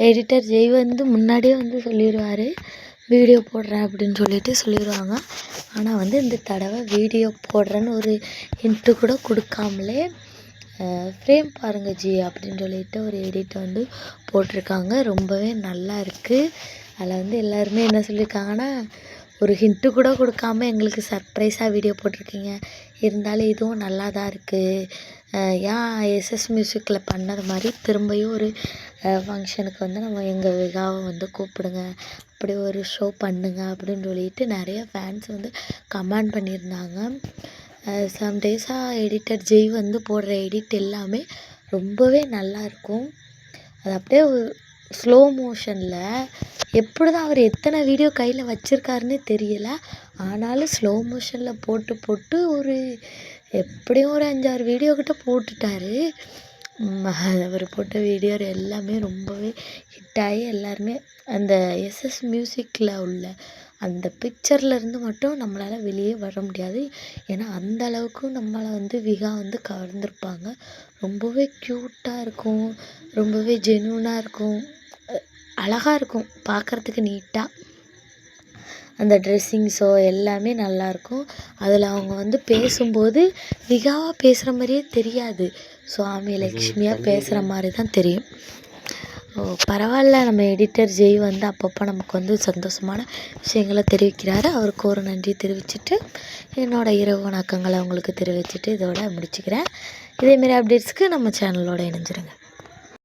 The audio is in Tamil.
எடிட்டர் ஜெய் வந்து முன்னாடியே வந்து சொல்லிடுவார், வீடியோ போடுறேன் அப்படின்னு சொல்லிட்டு சொல்லிடுவாங்க. ஆனால் வந்து இந்த தடவை வீடியோ போடுறேன்னு ஒரு ஹிண்ட்டு கூட கொடுக்காமலே ஃப்ரேம் பாருங்க ஜி அப்படின்னு சொல்லிட்டு ஒரு எடிட் வந்து போட்டிருக்காங்க. ரொம்பவே நல்லா இருக்குது. அதில் வந்து எல்லாருமே என்ன சொல்லியிருக்காங்கன்னா, ஒரு ஹிண்ட்டு கூட கொடுக்காம எங்களுக்கு சர்ப்ரைஸாக வீடியோ போட்டிருக்கீங்க, இருந்தாலும் இதுவும் நல்லா தான் இருக்குது, ஏன் எஸ்எஸ் மியூசிக்கில் பண்ணது மாதிரி திரும்பியும் ஒரு ஃபங்க்ஷனுக்கு வந்து நம்ம எங்கள் விகாவை வந்து கூப்பிடுங்க, அப்படி ஒரு ஷோ பண்ணுங்க அப்படின்னு சொல்லிட்டு நிறைய ஃபேன்ஸ் வந்து கமெண்ட் பண்ணியிருந்தாங்க. சம் டேஸாக எடிட்டர் ஜெய் வந்து போடுற எடிட் எல்லாமே ரொம்பவே நல்லாயிருக்கும். அது அப்படியே ஸ்லோ மோஷனில் எப்படி தான் அவர் எத்தனை வீடியோ கையில் வச்சுருக்காருன்னே தெரியல. ஆனாலும் ஸ்லோ மோஷனில் போட்டு போட்டு ஒரு எப்படியும் ஒரு 5-6 வீடியோ கிட்ட போட்டுட்டார். அவர் போட்ட வீடியோ எல்லாமே ரொம்பவே ஹிட் ஆகி எல்லாருமே அந்த எஸ்எஸ் மியூசிக்கில் உள்ள அந்த பிக்சர்லேருந்து மட்டும் நம்மளால் வெளியே வர முடியாது. ஏன்னா அந்த அளவுக்கு நம்மளை வந்து விகா வந்து கவர்ந்துருப்பாங்க. ரொம்பவே க்யூட்டாக இருக்கும், ரொம்பவே ஜென்யூனாக இருக்கும், அழகாக இருக்கும் பார்க்குறதுக்கு நீட்டாக. அந்த ட்ரெஸ்ஸிங்ஸோ எல்லாமே நல்லாயிருக்கும். அதில் அவங்க வந்து பேசும்போது விகாவாக பேசுகிற மாதிரியே தெரியாது, சுவாமி லக்ஷ்மியாக பேசுகிற மாதிரி தான் தெரியும். பரவாயில்ல, நம்ம எடிட்டர் ஜெய் வந்து அப்பப்போ நமக்கு வந்து சந்தோஷமான விஷயங்களை தெரிவிக்கிறாரு. அவருக்கு ஒரு நன்றி தெரிவிச்சுட்டு என்னோடய இரவு வணக்கங்களை அவங்களுக்கு தெரிவிச்சுட்டு இதோட முடிச்சுக்கிறேன். இதேமாரி அப்டேட்ஸ்க்கு நம்ம சேனலோட இணைஞ்சிருங்க.